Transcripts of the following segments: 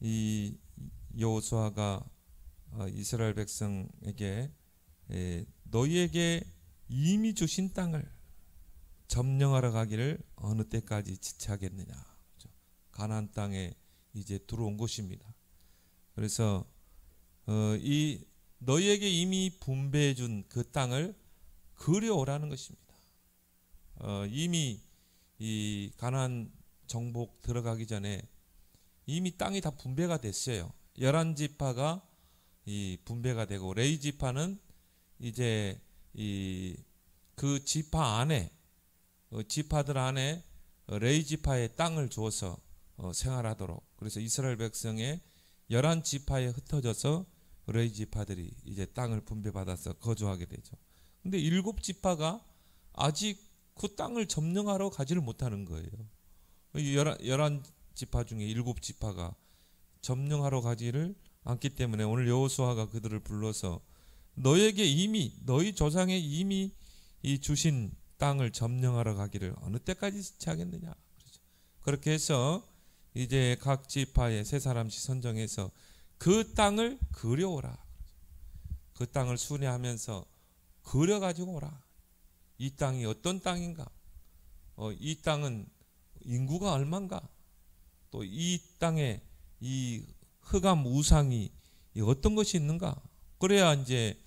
이 여호수아가 이스라엘 백성에게 너희에게 이미 주신 땅을 점령하러 가기를 어느 때까지 지체하겠느냐. 가나안 땅에 이제 들어온 것입니다. 그래서 이 너희에게 이미 분배해 준 그 땅을 그려오라는 것입니다. 이미 이 가나안 정복 들어가기 전에 이미 땅이 다 분배가 됐어요. 11지파가 이 분배가 되고 레위 지파는 이제 이 그 지파 안에 지파들 안에 레위 지파의 땅을 주어서 생활하도록, 그래서 이스라엘 백성의 11지파에 흩어져서 레위 지파들이 이제 땅을 분배받아서 거주하게 되죠. 근데 7지파가 아직 그 땅을 점령하러 가지를 못하는 거예요. 11지파 중에 7지파가 점령하러 가지를 않기 때문에 오늘 여호수아가 그들을 불러서 너에게 이미 너희 조상에 이미 이 주신 땅을 점령하러 가기를 어느 때까지 지체하겠느냐. 그렇죠. 그렇게 해서 이제 각 지파에 세 사람씩 선정해서 그 땅을 그려오라. 그 땅을 순회하면서 그려가지고 오라. 이 땅이 어떤 땅인가? 이 땅은 인구가 얼마인가? 또 이 땅에 이 흑암 우상이 어떤 것이 있는가? 그래야 이제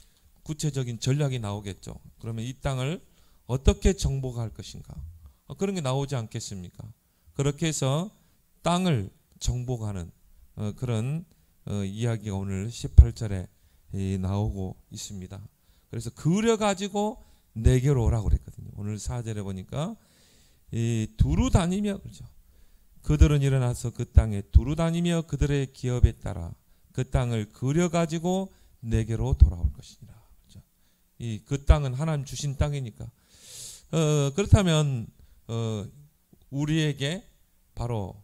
구체적인 전략이 나오겠죠. 그러면 이 땅을 어떻게 정복할 것인가? 그런 게 나오지 않겠습니까? 그렇게 해서 땅을 정복하는 그런 이야기가 오늘 18절에 나오고 있습니다. 그래서 그려가지고 내게로 오라고 그랬거든요. 오늘 4절에 보니까 두루 다니며, 그렇죠. 그들은 일어나서 그 땅에 두루 다니며 그들의 기업에 따라 그 땅을 그려가지고 내게로 돌아올 것이니라. 그렇죠. 그 땅은 하나님 주신 땅이니까. 그렇다면 우리에게 바로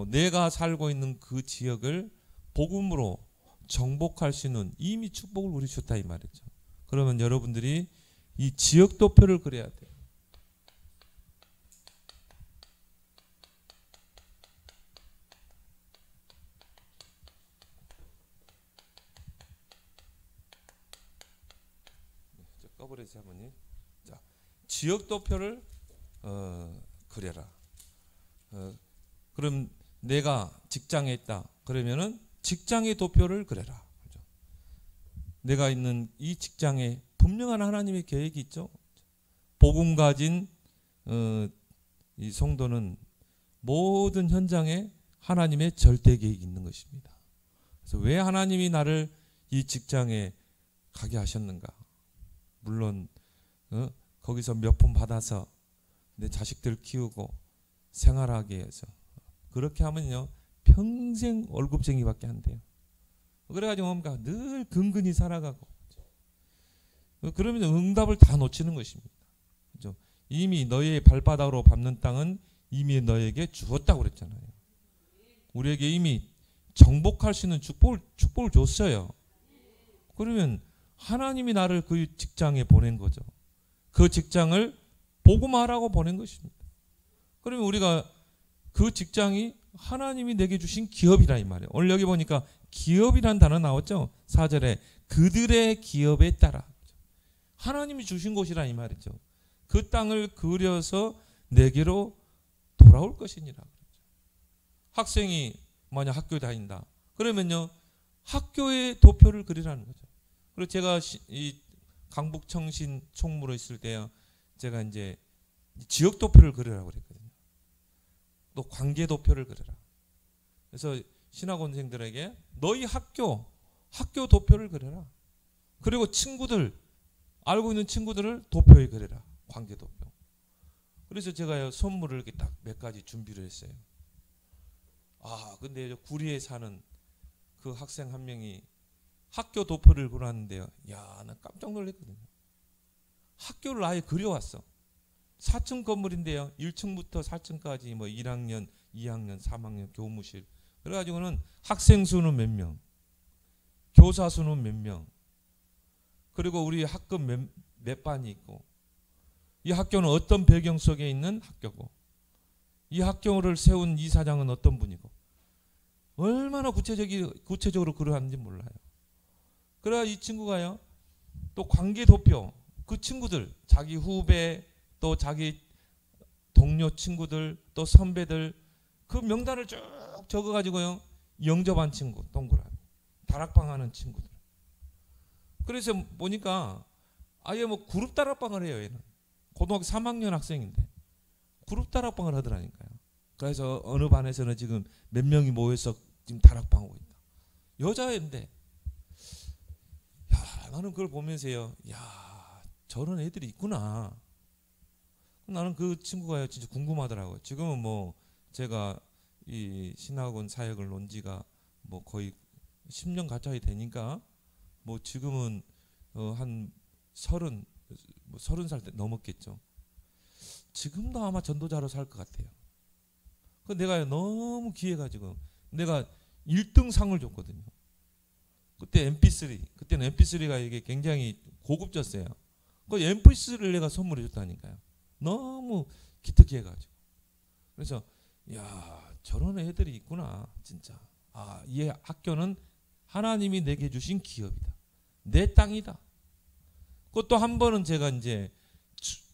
내가 살고 있는 그 지역을 복음으로 정복할 수 있는 이미 축복을 우리 줬다 이 말이죠. 그러면 여러분들이 이 지역 도표를 그려야 돼요. 꺼버리세요, 어머니. 자, 지역 도표를 그려라. 그럼 내가 직장에 있다. 그러면은 직장의 도표를 그려라. 그렇죠? 내가 있는 이 직장에 분명한 하나님의 계획이 있죠. 복음 가진 이 성도는 모든 현장에 하나님의 절대 계획이 있는 것입니다. 그래서 왜 하나님이 나를 이 직장에 가게 하셨는가? 물론 거기서 몇 푼 받아서 내 자식들 키우고 생활하게 해서, 그렇게 하면요 평생 월급쟁이밖에 안 돼요. 그래가지고 뭔가 늘 근근히 살아가고, 그러면 응답을 다 놓치는 것입니다. 그렇죠? 이미 너희의 발바닥으로 밟는 땅은 이미 너희에게 주었다고 그랬잖아요. 우리에게 이미 정복할 수 있는 축복을 줬어요. 그러면 하나님이 나를 그 직장에 보낸 거죠. 그 직장을 복음하라고 보낸 것입니다. 그러면 우리가 그 직장이 하나님이 내게 주신 기업이라 이 말이에요. 오늘 여기 보니까 기업이란 단어 나왔죠. 4절에 그들의 기업에 따라 하나님이 주신 곳이라 이 말이죠. 그 땅을 그려서 내게로 돌아올 것이니라. 학생이 만약 학교 다닌다. 그러면요 학교의 도표를 그리라는 거죠. 그리고 제가 이 강북청신 총무로 있을 때요, 제가 이제 지역 도표를 그리라고 그랬거든요. 또 관계 도표를 그려라. 그래서 신학원생들에게 너희 학교 도표를 그려라. 그리고 친구들, 알고 있는 친구들을 도표에 그려라. 관계 도표. 그래서 제가 선물을 이렇게 딱 몇 가지 준비를 했어요. 근데 구리에 사는 그 학생 한 명이 학교 도표를 그렸는데요. 나 깜짝 놀랐거든요. 학교를 아예 그려왔어. 4층 건물인데요. 1층부터 4층까지 뭐 1학년, 2학년, 3학년 교무실. 그래가지고는 학생 수는 몇 명, 교사 수는 몇 명, 그리고 우리 학급 몇 반이 있고, 이 학교는 어떤 배경 속에 있는 학교고, 이 학교를 세운 이사장은 어떤 분이고, 얼마나 구체적으로 그러하는지 몰라요. 그래야 이 친구가요, 또 관계 도표, 그 친구들, 자기 후배, 또 자기 동료 친구들, 또 선배들, 그 명단을 쭉 적어가지고요, 영접한 친구, 동그라미, 다락방 하는 친구들. 그래서 보니까 아예 뭐 그룹 다락방을 해요. 얘는 고등학교 3학년 학생인데 그룹 다락방을 하더라니까요. 그래서 어느 반에서는 지금 몇 명이 모여서 지금 다락방 하고 있다. 여자애인데, 야, 나는 그걸 보면서요, 야, 저런 애들이 있구나. 나는 그 친구가 진짜 궁금하더라고요. 지금은 뭐 제가 이 신학원 사역을 논 지가 뭐 거의 10년 가까이 되니까 뭐 지금은 한 30살 때 넘었겠죠. 지금도 아마 전도자로 살 것 같아요. 그 내가 너무 귀해가지고 내가 1등 상을 줬거든요. 그때 MP3, 그때는 MP3가 이게 굉장히 고급졌어요. 그 MP3를 내가 선물해 줬다니까요. 너무 기특해가지고. 그래서 야, 저런 애들이 있구나 진짜. 아, 이 학교는 하나님이 내게 주신 기업이다. 내 땅이다. 그것도 한 번은 제가 이제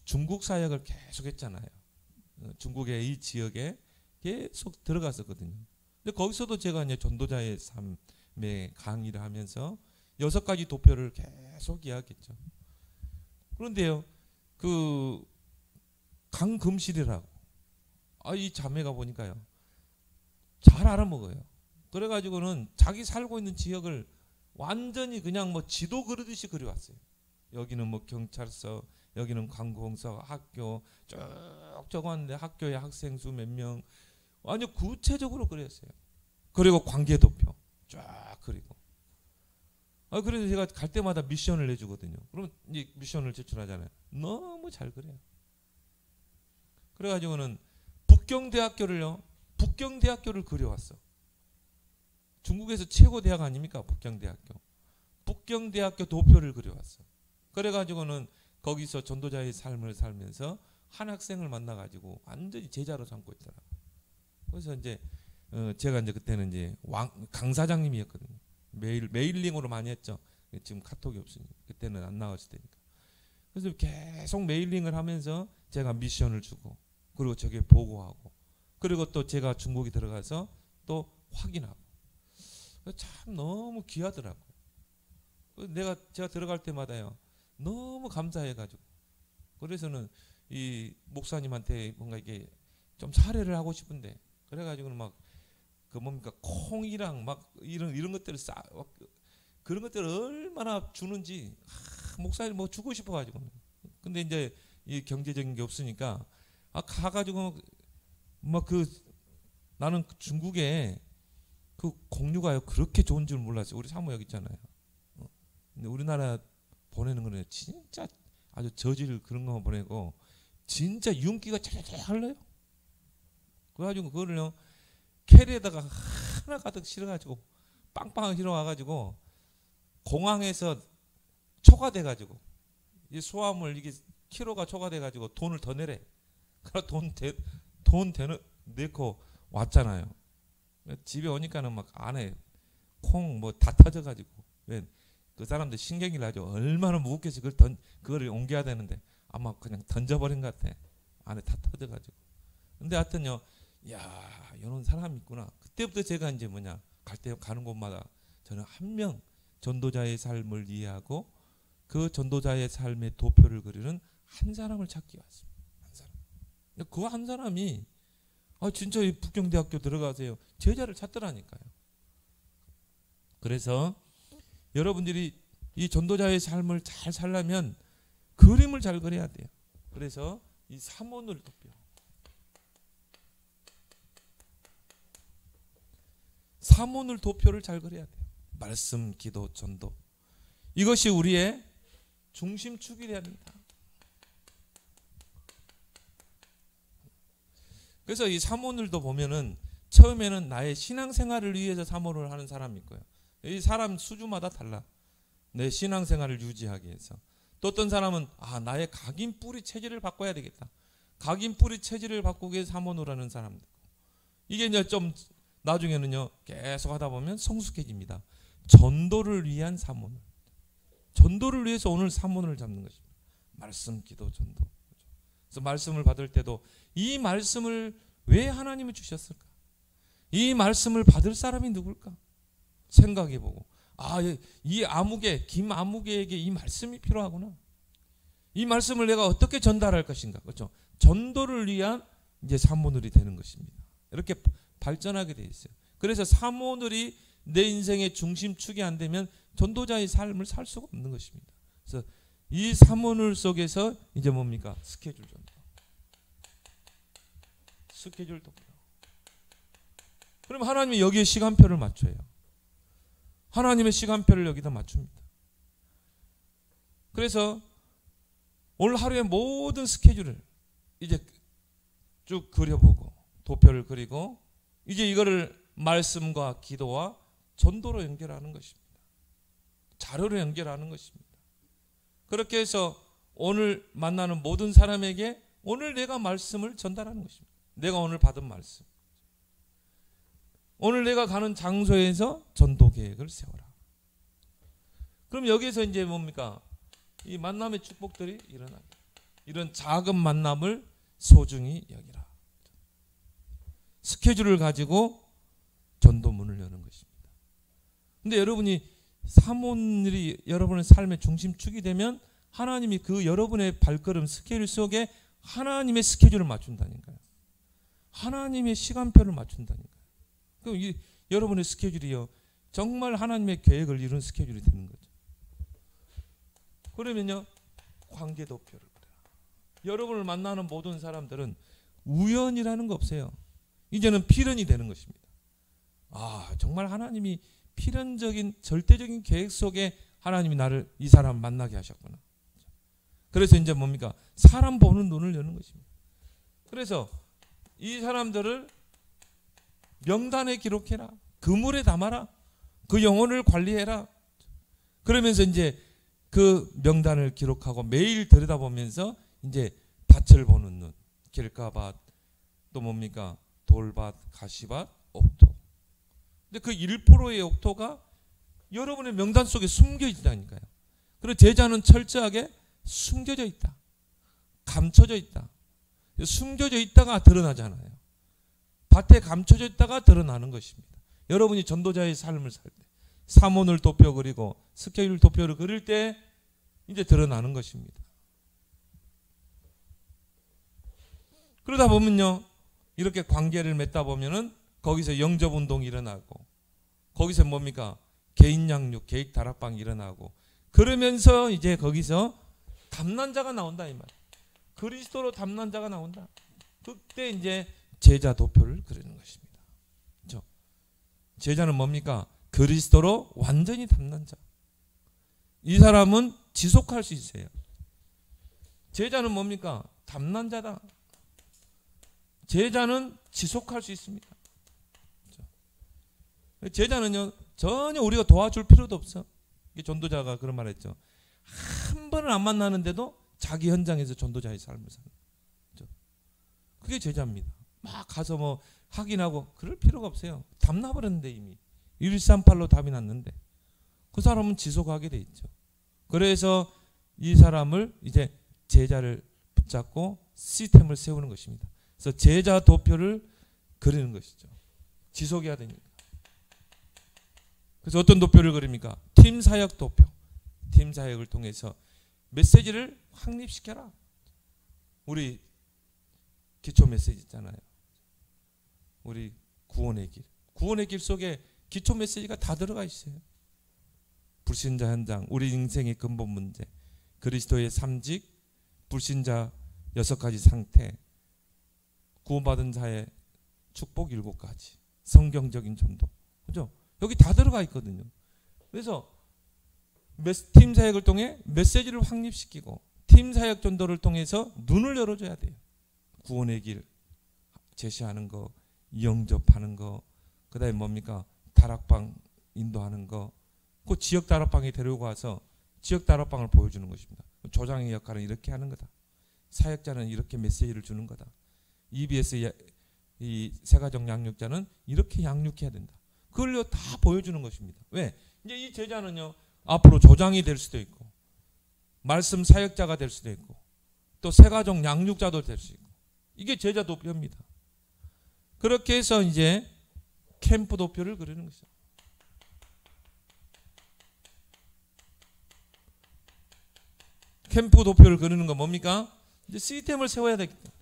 중국 사역을 계속 했잖아요. 중국의 이 지역에 계속 들어갔었거든요. 근데 거기서도 제가 이제 전도자의 삶의 강의를 하면서 6가지 도표를 계속 이야기했죠. 그런데요, 그 강금실이라고, 이 자매가 보니까요, 잘 알아먹어요. 그래가지고는 자기 살고 있는 지역을 완전히 그냥 뭐 지도 그리듯이 그려왔어요. 여기는 뭐 경찰서, 여기는 관공서, 학교 쭉 적었는데 학교에 학생 수 몇 명, 완전 구체적으로 그렸어요. 그리고 관계도표 쫙 그리고. 그래서 제가 갈 때마다 미션을 내주거든요. 그러면 이제 미션을 제출하잖아요. 너무 잘 그려요. 그래가지고는 북경대학교를 그려왔어. 중국에서 최고 대학 아닙니까? 북경대학교. 북경대학교 도표를 그려왔어. 그래가지고는 거기서 전도자의 삶을 살면서 한 학생을 만나가지고 완전히 제자로 삼고 있더라. 그래서 이제 제가 이제 그때는 이제 강 사장님이었거든요. 메일링으로 많이 했죠. 지금 카톡이 없으니까 그때는 안 나왔을 테니까. 그래서 계속 메일링을 하면서 제가 미션을 주고, 그리고 저게 보고하고, 그리고 또 제가 중국에 들어가서 또 확인하고. 참 너무 귀하더라고. 제가 들어갈 때마다요, 너무 감사해가지고. 그래서는 이 목사님한테 뭔가 이게 좀 사례를 하고 싶은데, 그래가지고는 막 그 뭡니까 콩이랑 막 이런 것들을 그런 것들을 얼마나 주는지, 목사님 뭐 주고 싶어가지고. 근데 이제 이 경제적인 게 없으니까 가가지고 막 나는 중국에 그 공유가요 그렇게 좋은 줄 몰랐어요. 우리 사모 여기 있잖아요. 근데 우리나라 보내는 거는 진짜 아주 저질 그런 거만 보내고 진짜 윤기가 찰찰 흘러요. 그래가지고 그거를요 캐리에다가 하나 가득 실어가지고 빵빵 실어와가지고 공항에서 초과돼가지고 이 수화물 이게 키로가 초과돼가지고 돈을 더 내래. 그래 돈 내고 왔잖아요. 집에 오니까는 막 안에 콩 뭐 다 터져가지고, 왜 그 사람들 신경이 나죠. 얼마나 무겁게서 그걸 옮겨야 되는데 아마 그냥 던져버린 것 같아. 안에 다 터져가지고. 근데 하여튼요, 야, 이런 사람이 있구나. 그때부터 제가 이제 가는 곳마다 저는 한 명 전도자의 삶을 이해하고 그 전도자의 삶의 도표를 그리는 한 사람을 찾기 왔습니다. 한 사람. 그 한 사람이 진짜 이 북경대학교 들어가세요. 제자를 찾더라니까요. 그래서 여러분들이 이 전도자의 삶을 잘 살려면 그림을 잘 그려야 돼요. 그래서 이 삼원을 도표. 삼원을 도표를 잘 그려야 돼요. 말씀, 기도, 전도. 이것이 우리의 중심축이 되어야 된다. 그래서 이 삼원을도 보면은 처음에는 나의 신앙생활을 위해서 삼원을 하는 사람이 있고요. 이 사람 수주마다 달라. 내 신앙생활을 유지하기 위해서. 또 어떤 사람은 나의 각인 뿌리 체질을 바꿔야 되겠다. 각인 뿌리 체질을 바꾸기 위해서 삼원을 하는 사람도 있고. 이게 이제 좀 나중에는요 계속 하다 보면 성숙해집니다. 전도를 위한 사모늘. 전도를 위해서 오늘 사모늘을 잡는 것입니다. 말씀, 기도, 전도. 그래서 말씀을 받을 때도 이 말씀을 왜 하나님이 주셨을까? 이 말씀을 받을 사람이 누굴까? 생각해보고, 이 아무개, 김아무개에게 이 말씀이 필요하구나. 이 말씀을 내가 어떻게 전달할 것인가? 그렇죠? 전도를 위한 이제 사모늘이 되는 것입니다. 이렇게 발전하게 돼 있어요. 그래서 사모늘이 내 인생의 중심축이 안 되면 전도자의 삶을 살 수가 없는 것입니다. 그래서 이 사모늘 속에서 이제 뭡니까? 스케줄 전도. 스케줄 도표. 그럼 하나님이 여기에 시간표를 맞춰요. 하나님의 시간표를 여기다 맞춥니다. 그래서 오늘 하루의 모든 스케줄을 이제 쭉 그려보고 도표를 그리고 이제 이거를 말씀과 기도와 전도로 연결하는 것입니다. 자료로 연결하는 것입니다. 그렇게 해서 오늘 만나는 모든 사람에게 오늘 내가 말씀을 전달하는 것입니다. 내가 오늘 받은 말씀. 오늘 내가 가는 장소에서 전도 계획을 세워라. 그럼 여기에서 이제 뭡니까? 이 만남의 축복들이 일어나요. 이런 작은 만남을 소중히 여기라. 스케줄을 가지고 전도문을 여는 것입니다. 근데 여러분이 사모늘이 여러분의 삶의 중심축이 되면 하나님이 그 여러분의 발걸음 스케줄 속에 하나님의 스케줄을 맞춘다니까요. 하나님의 시간표를 맞춘다니까요. 그럼 여러분의 스케줄이요 정말 하나님의 계획을 이룬 스케줄이 되는 거죠. 그러면요 관계도표를 그래요. 여러분을 만나는 모든 사람들은 우연이라는 거 없어요. 이제는 필연이 되는 것입니다. 정말 하나님이 필연적인 절대적인 계획 속에 하나님이 나를 이 사람 만나게 하셨구나. 그래서 이제 뭡니까? 사람 보는 눈을 여는 것입니다. 그래서 이 사람들을 명단에 기록해라. 그물에 담아라. 그 영혼을 관리해라. 그러면서 이제 그 명단을 기록하고 매일 들여다보면서 이제 밭을 보는 눈, 길가밭, 또 뭡니까? 돌밭, 가시밭, 옥토. 근데 그 1%의 옥토가 여러분의 명단 속에 숨겨 있다니까요. 그리고 제자는 철저하게 숨겨져 있다. 감춰져 있다. 숨겨져 있다가 드러나잖아요. 밭에 감춰져 있다가 드러나는 것입니다. 여러분이 전도자의 삶을 살 때 사모늘 도표 그리고 스케줄 도표를 그릴 때 이제 드러나는 것입니다. 그러다 보면요 이렇게 관계를 맺다 보면은 거기서 영접 운동이 일어나고 거기서 뭡니까? 개인 양육, 계획 다락방이 일어나고 그러면서 이제 거기서 담난자가 나온다 이 말. 그리스도로 담난자가 나온다. 그때 이제 제자 도표를 그리는 것입니다. 그렇죠? 제자는 뭡니까? 그리스도로 완전히 담난 자. 이 사람은 지속할 수 있어요. 제자는 뭡니까? 담난 자다. 제자는 지속할 수 있습니다. 그렇죠? 제자는요 전혀 우리가 도와줄 필요도 없어. 전도자가 그런 말 했죠. 한 번을 안 만나는데도 자기 현장에서 전도자의 삶을 사는 거죠. 그게 제자입니다. 막 가서 뭐 확인하고 그럴 필요가 없어요. 답 나버렸는데 이미 138로 답이 났는데 그 사람은 지속하게 돼 있죠. 그래서 이 사람을 이제 제자를 붙잡고 시스템을 세우는 것입니다. 그래서 제자 도표를 그리는 것이죠. 지속해야 되니까. 그래서 어떤 도표를 그립니까? 팀 사역 도표. 팀 사역을 통해서 메시지를 확립시켜라. 우리 기초 메시지 있잖아요. 우리 구원의 길. 구원의 길 속에 기초 메시지가 다 들어가 있어요. 불신자 현장, 우리 인생의 근본 문제, 그리스도의 삼직, 불신자 6가지 상태, 구원받은 자의 축복 7가지, 성경적인 전도. 그죠? 여기 다 들어가 있거든요. 그래서 팀 사역을 통해 메시지를 확립시키고 팀 사역 전도를 통해서 눈을 열어줘야 돼요. 구원의 길 제시하는 거, 영접하는 거, 그 다음에 뭡니까? 다락방 인도하는 거, 그 지역 다락방에 데리고 와서 지역 다락방을 보여주는 것입니다. 조장의 역할은 이렇게 하는 거다. 사역자는 이렇게 메시지를 주는 거다. EBS 이 세가족 양육자는 이렇게 양육해야 된다. 그걸 다 보여주는 것입니다. 왜? 이제 이 제자는요, 앞으로 조장이 될 수도 있고, 말씀 사역자가 될 수도 있고, 또 세가족 양육자도 될 수 있고, 이게 제자 도표입니다. 그렇게 해서 이제 캠프 도표를 그리는 것이죠. 캠프 도표를 그리는 건 뭡니까? 이제 시스템을 세워야 되기 때문에,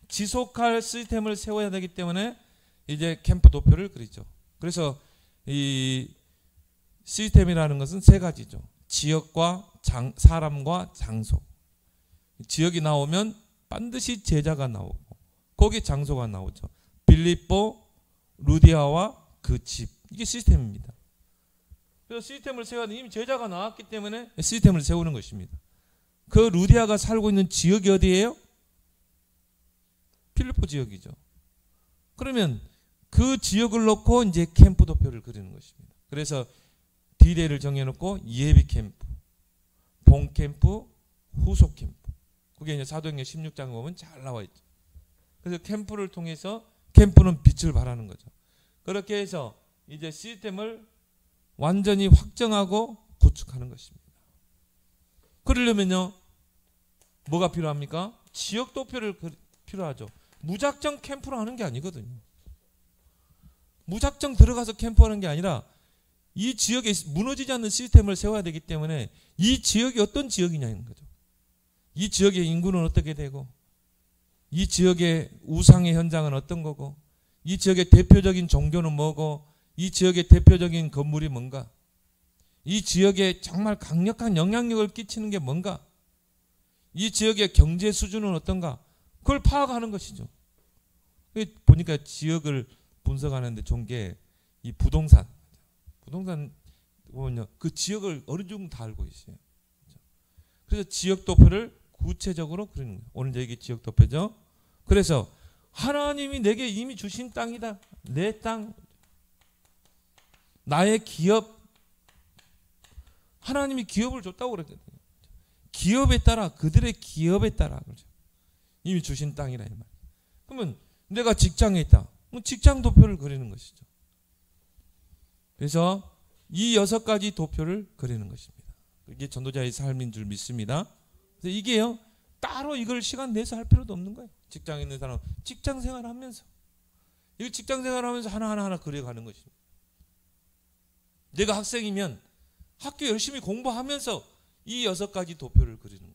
지속할 시스템을 세워야 되기 때문에 이제 캠프 도표를 그리죠. 그래서 이 시스템이라는 것은 세 가지죠. 지역과 사람과 장소. 지역이 나오면 반드시 제자가 나오고, 거기에 장소가 나오죠. 빌립보, 루디아와 그 집. 이게 시스템입니다. 그래서 시스템을 세워야 돼. 이미 제자가 나왔기 때문에 시스템을 세우는 것입니다. 그 루디아가 살고 있는 지역이 어디예요? 필리포 지역이죠. 그러면 그 지역을 놓고 이제 캠프 도표를 그리는 것입니다. 그래서 디데이를 정해놓고 예비 캠프, 본 캠프, 후속 캠프. 그게 이제 사도행전 16장 보면 잘 나와 있죠. 그래서 캠프를 통해서 캠프는 빛을 발하는 거죠. 그렇게 해서 이제 시스템을 완전히 확정하고 구축하는 것입니다. 그러려면요, 뭐가 필요합니까? 지역 도표를 필요하죠. 무작정 캠프를 하는 게 아니거든요. 무작정 들어가서 캠프하는 게 아니라 이 지역에 무너지지 않는 시스템을 세워야 되기 때문에 이 지역이 어떤 지역이냐는 거죠. 이 지역의 인구는 어떻게 되고, 이 지역의 우상의 현장은 어떤 거고, 이 지역의 대표적인 종교는 뭐고, 이 지역의 대표적인 건물이 뭔가, 이 지역에 정말 강력한 영향력을 끼치는 게 뭔가, 이 지역의 경제 수준은 어떤가, 그걸 파악하는 것이죠. 보니까 지역을 분석하는데 좋은 게 이 부동산 보면요, 그 지역을 어느 정도 다 알고 있어요. 그래서 지역 도표를 구체적으로 그리는 거예요. 오늘 얘기 지역 도표죠. 그래서 하나님이 내게 이미 주신 땅이다. 내 땅, 나의 기업. 하나님이 기업을 줬다고 그랬거든요. 기업에 따라, 그들의 기업에 따라 그렇죠. 이미 주신 땅이라 이 말. 그러면 내가 직장에 있다. 직장 도표를 그리는 것이죠. 그래서 이 6가지 도표를 그리는 것입니다. 이게 전도자의 삶인 줄 믿습니다. 그래서 이게요, 따로 이걸 시간 내서 할 필요도 없는 거예요. 직장에 있는 사람 직장 생활하면서, 이 직장 생활하면서 하나하나 그려가는 것입니다. 내가 학생이면 학교 열심히 공부하면서 이 6가지 도표를 그리는 거예요.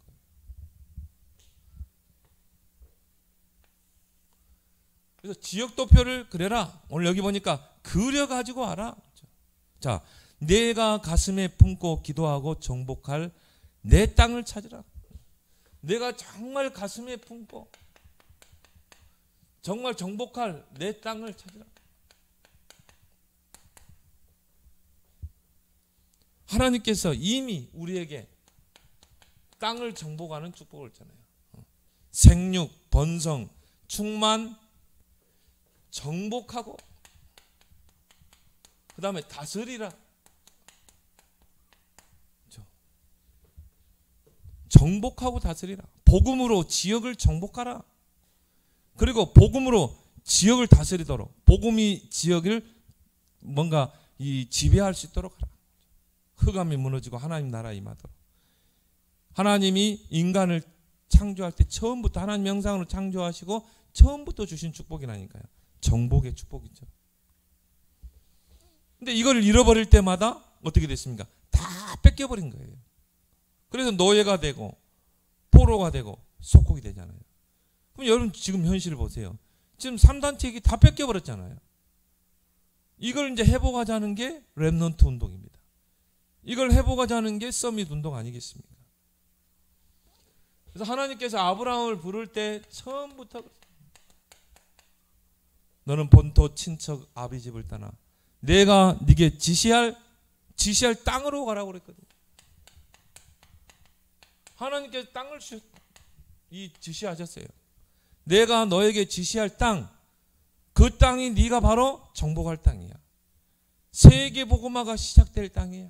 그래서 지역 도표를 그려라. 오늘 여기 보니까 그려가지고 와라. 자, 내가 가슴에 품고 기도하고 정복할 내 땅을 찾으라. 내가 정말 가슴에 품고 정말 정복할 내 땅을 찾으라. 하나님께서 이미 우리에게 땅을 정복하는 축복을 줬잖아요. 생육, 번성, 충만, 정복하고 그 다음에 다스리라. 정복하고 다스리라. 복음으로 지역을 정복하라. 그리고 복음으로 지역을 다스리도록, 복음이 지역을 뭔가 지배할 수 있도록 하라. 흑암이 무너지고 하나님 나라 임하도록. 하나님이 인간을 창조할 때 처음부터 하나님 형상으로 창조하시고 처음부터 주신 축복이라니까요. 정복의 축복이죠. 근데 이걸 잃어버릴 때마다 어떻게 됐습니까? 다 뺏겨버린 거예요. 그래서 노예가 되고 포로가 되고 속국이 되잖아요. 그럼 여러분 지금 현실을 보세요. 지금 3단체기 다 뺏겨버렸잖아요. 이걸 이제 회복하자는 게 렘넌트 운동입니다. 이걸 회복하자는 게 서밋 운동 아니겠습니까? 그래서 하나님께서 아브라함을 부를 때 처음부터 너는 본토 친척 아비 집을 떠나 내가 네게 지시할 땅으로 가라고 그랬거든요. 하나님께서 땅을 지시하셨어요. 내가 너에게 지시할 땅, 그 땅이 네가 바로 정복할 땅이야. 세계 복음화가 시작될 땅이야.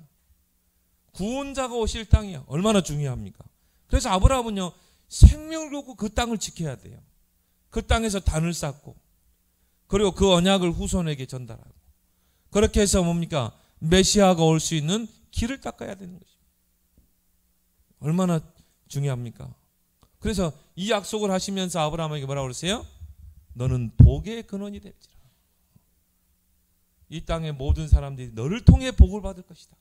구원자가 오실 땅이야. 얼마나 중요합니까? 그래서 아브라함은요, 생명을 놓고 그 땅을 지켜야 돼요. 그 땅에서 단을 쌓고 그리고 그 언약을 후손에게 전달하고, 그렇게 해서 뭡니까? 메시아가 올 수 있는 길을 닦아야 되는 것입니다. 얼마나 중요합니까? 그래서 이 약속을 하시면서 아브라함에게 뭐라고 그러세요? 너는 복의 근원이 될지라. 이 땅의 모든 사람들이 너를 통해 복을 받을 것이다.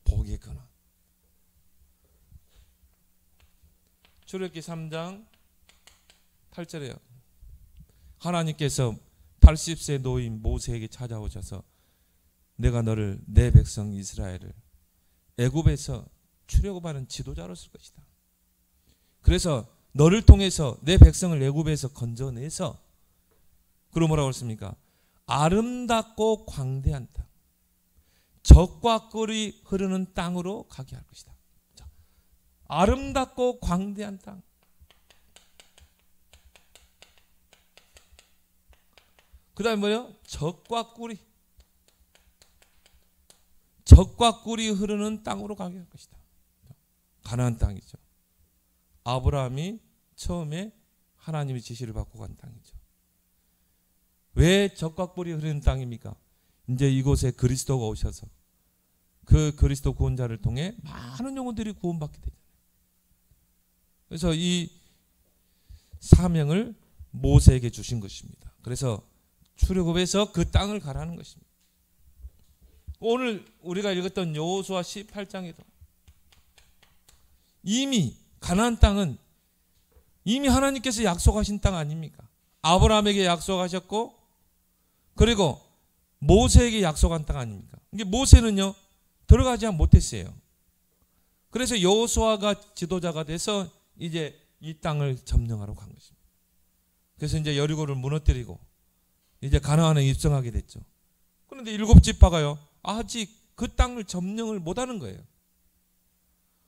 복의 근원. 출애굽기 3장 8절에요. 하나님께서 80세 노인 모세에게 찾아오셔서 내가 너를 내 백성 이스라엘을 애굽에서 출애굽하는 지도자로 쓸 것이다. 그래서 너를 통해서 내 백성을 애굽에서 건져내서, 그리고 뭐라고 했습니까? 아름답고 광대한 땅, 젖과 꿀이 흐르는 땅으로 가게 할 것이다. 자, 아름답고 광대한 땅. 그 다음에 뭐예요? 젖과 꿀이 흐르는 땅으로 가게 할 것이다. 가나안 땅이죠. 아브라함이 처음에 하나님의 지시를 받고 간 땅이죠. 왜 젖과 꿀이 흐르는 땅입니까? 이제 이곳에 그리스도가 오셔서 그 그리스도 구원자를 통해 많은 영혼들이 구원받게 되잖아요. 그래서 이 사명을 모세에게 주신 것입니다. 그래서 출애굽에서 그 땅을 가라는 것입니다. 오늘 우리가 읽었던 여호수아 18장에도 이미 가나안 땅은 이미 하나님께서 약속하신 땅 아닙니까? 아브라함에게 약속하셨고, 그리고 모세에게 약속한 땅 아닙니까? 이게 모세는요 들어가지 못했어요. 그래서 여호수아가 지도자가 돼서 이제 이 땅을 점령하러 간 것입니다. 그래서 이제 여리고를 무너뜨리고 이제 가나안에 입성하게 됐죠. 그런데 7지파가요 아직 그 땅을 점령을 못하는 거예요.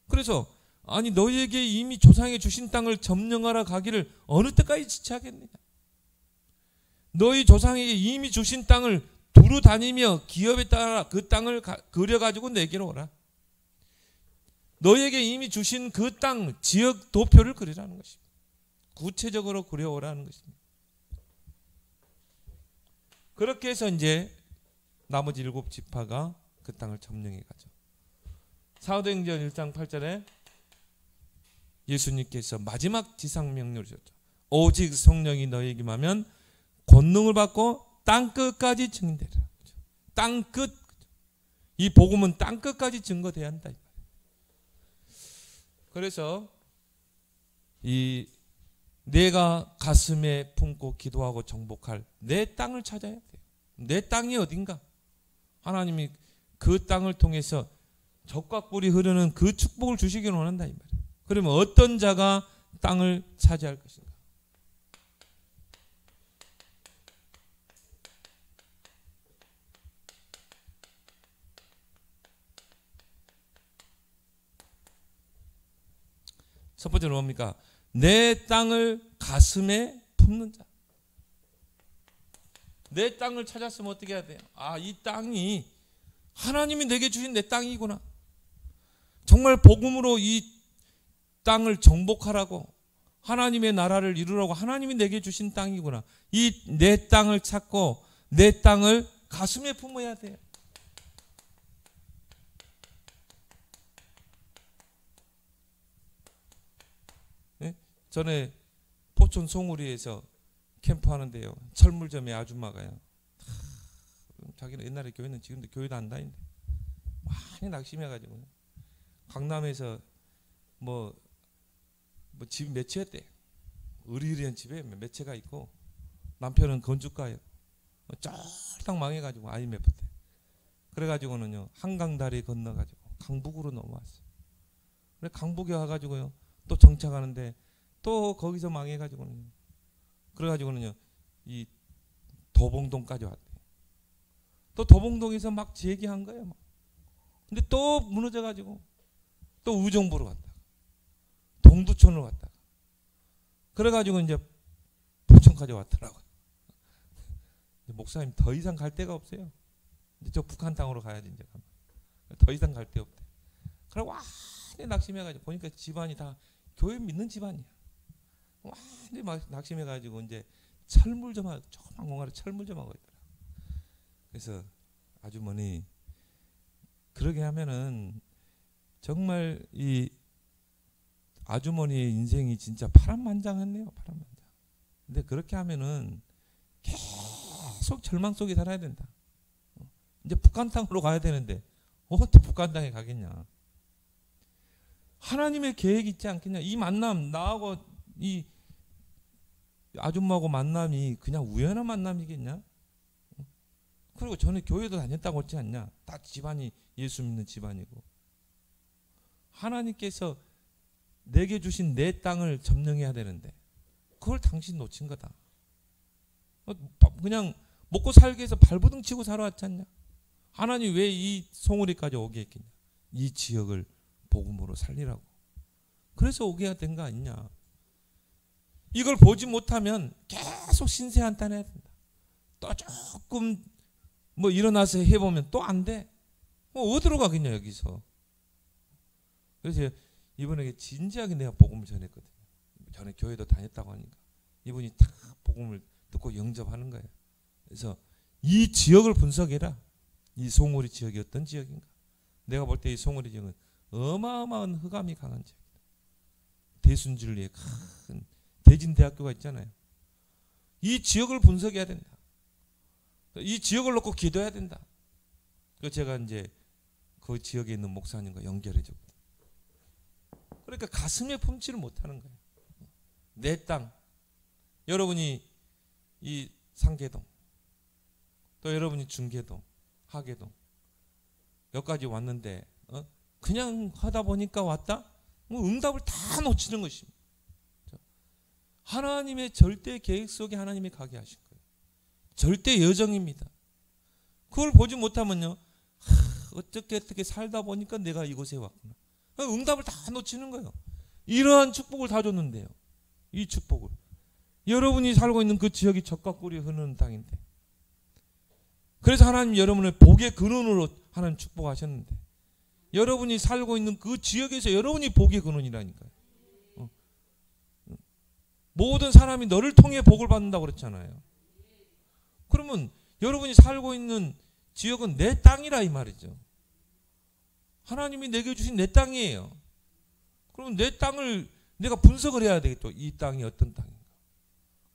그래서 아니 너희에게 이미 조상에 주신 땅을 점령하러 가기를 어느 때까지 지체하겠느냐? 너희 조상에게 이미 주신 땅을 두루 다니며 기업에 따라 그 땅을 그려가지고 내게로 오라. 너희에게 이미 주신 그 땅 지역 도표를 그리라는 것입니다. 구체적으로 그려오라는 것입니다. 그렇게 해서 이제 나머지 7지파가 그 땅을 점령해 가죠. 사도행전 1장 8절에 예수님께서 마지막 지상명령을 주셨죠. 오직 성령이 너희에게 임하면 권능을 받고 땅끝까지 증인되리라. 땅끝. 이 복음은 땅끝까지 증거돼야 한다. 그래서 이 내가 가슴에 품고 기도하고 정복할 내 땅을 찾아야 돼요. 내 땅이 어딘가? 하나님이 그 땅을 통해서 젖과 꿀이 흐르는 그 축복을 주시기를 원한다 이 말이에요. 그러면 어떤 자가 땅을 차지할 것인가? 첫 번째로 뭡니까? 내 땅을 가슴에 품는 자. 내 땅을 찾았으면 어떻게 해야 돼요? 아, 이 땅이 하나님이 내게 주신 내 땅이구나. 정말 복음으로 이 땅을 정복하라고, 하나님의 나라를 이루라고 하나님이 내게 주신 땅이구나. 이 내 땅을 찾고 내 땅을 가슴에 품어야 돼요. 네? 전에 포천 송우리에서 캠프하는데요. 철물점에 아줌마가요. 자기는 옛날에 교회는 지금도 교회도 안 다니는데 많이 낙심해가지고 강남에서 뭐 집 몇 채였대. 으리으리한 집에 몇 채가 있고 남편은 건축가예요. 쫄딱 망해가지고 IMF 때. 그래가지고는요 한강다리 건너가지고 강북으로 넘어왔어요. 그래 강북에 와가지고요 또 정착하는데 또 거기서 망해가지고는 그래가지고는요 이 도봉동까지 왔대요. 또 도봉동에서 막 재기한 거예요. 막. 근데 또 무너져가지고 또 우정부로 갔다가 동두천으로 갔다가 그래가지고 이제 포천까지 왔더라고요. 목사님 더 이상 갈 데가 없어요. 이제 저 북한 땅으로 가야지 이제 더 이상 갈 데 없대. 그러고 완전히 낙심해가지고 보니까 집안이 다 교회 믿는 집안이야. 완전히 막 낙심해가지고 이제 철물 좀 하고 조그만 공간에 철물 좀 하고 있더라. 그래서 아주머니 그러게 하면은 정말 이 아주머니의 인생이 진짜 파란만장했네요. 파란만장. 근데 그렇게 하면은 계속 절망 속에 살아야 된다. 이제 북한 땅으로 가야 되는데 어떻게 북한 땅에 가겠냐. 하나님의 계획이 있지 않겠냐. 이 만남, 나하고 이 아줌마하고 만남이 그냥 우연한 만남이겠냐. 그리고 전에 교회도 다녔다고 했지 않냐. 다 집안이 예수 믿는 집안이고. 하나님께서 내게 주신 내 땅을 점령해야 되는데 그걸 당신 놓친 거다. 그냥 먹고 살기 위해서 발버둥 치고 살아왔지 않냐. 하나님 왜 이 송우리까지 오게 했겠냐. 이 지역을 복음으로 살리라고. 그래서 오게 된 거 아니냐. 이걸 보지 못하면 계속 신세한탄해야 된다. 또 조금 뭐 일어나서 해보면 또 안 돼. 뭐 어디로 가겠냐 여기서. 그래서 이분에게 진지하게 내가 복음을 전했거든요. 전에 교회도 다녔다고 하니까 이분이 다 복음을 듣고 영접하는 거예요. 그래서 이 지역을 분석해라. 이 송오리 지역이 어떤 지역인가. 내가 볼 때 이 송오리 지역은 어마어마한 흑암이 강한 지역이다. 대순진리의 큰 대진대학교가 있잖아요. 이 지역을 분석해야 된다. 이 지역을 놓고 기도해야 된다. 그래서 제가 이제 그 지역에 있는 목사님과 연결해 줬거든요. 그러니까 가슴에 품지를 못하는 거예요. 내 땅. 여러분이 이 상계동, 또 여러분이 중계동, 하계동 여기까지 왔는데 그냥 하다 보니까 왔다? 응답을 다 놓치는 것입니다. 하나님의 절대 계획 속에 하나님이 가게 하신 거예요. 절대 여정입니다. 그걸 보지 못하면요, 어떻게 살다 보니까 내가 이곳에 왔구나. 응답을 다 놓치는 거예요. 이러한 축복을 다 줬는데요. 이 축복을. 여러분이 살고 있는 그 지역이 젖과 꿀이 흐르는 땅인데. 그래서 하나님 여러분을 복의 근원으로 하나님 축복하셨는데. 여러분이 살고 있는 그 지역에서 여러분이 복의 근원이라니까요. 모든 사람이 너를 통해 복을 받는다고 그랬잖아요. 그러면 여러분이 살고 있는 지역은 내 땅이라 이 말이죠. 하나님이 내게 주신 내 땅이에요. 그러면 내 땅을 내가 분석을 해야 되겠죠. 이 땅이 어떤 땅인가.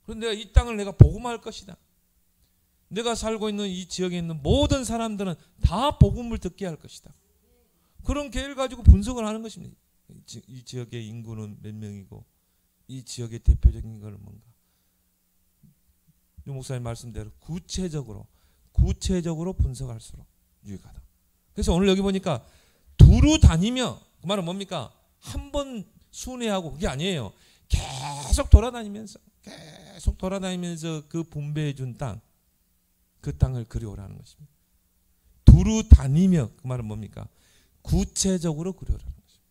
그럼 내가 이 땅을 내가 복음할 것이다. 내가 살고 있는 이 지역에 있는 모든 사람들은 다 복음을 듣게 할 것이다. 그런 계획을 가지고 분석을 하는 것입니다. 이 지역의 인구는 몇 명이고 이 지역의 대표적인 것은 뭔가. 유 목사님 말씀대로 구체적으로 분석할수록 유익하다. 그래서 오늘 여기 보니까 두루 다니며, 그 말은 뭡니까? 한 번 순회하고 그게 아니에요. 계속 돌아다니면서 그 분배해 준 땅, 그 땅을 그리워라는 것입니다. 두루 다니며, 그 말은 뭡니까? 구체적으로 그리워라는 것입니다.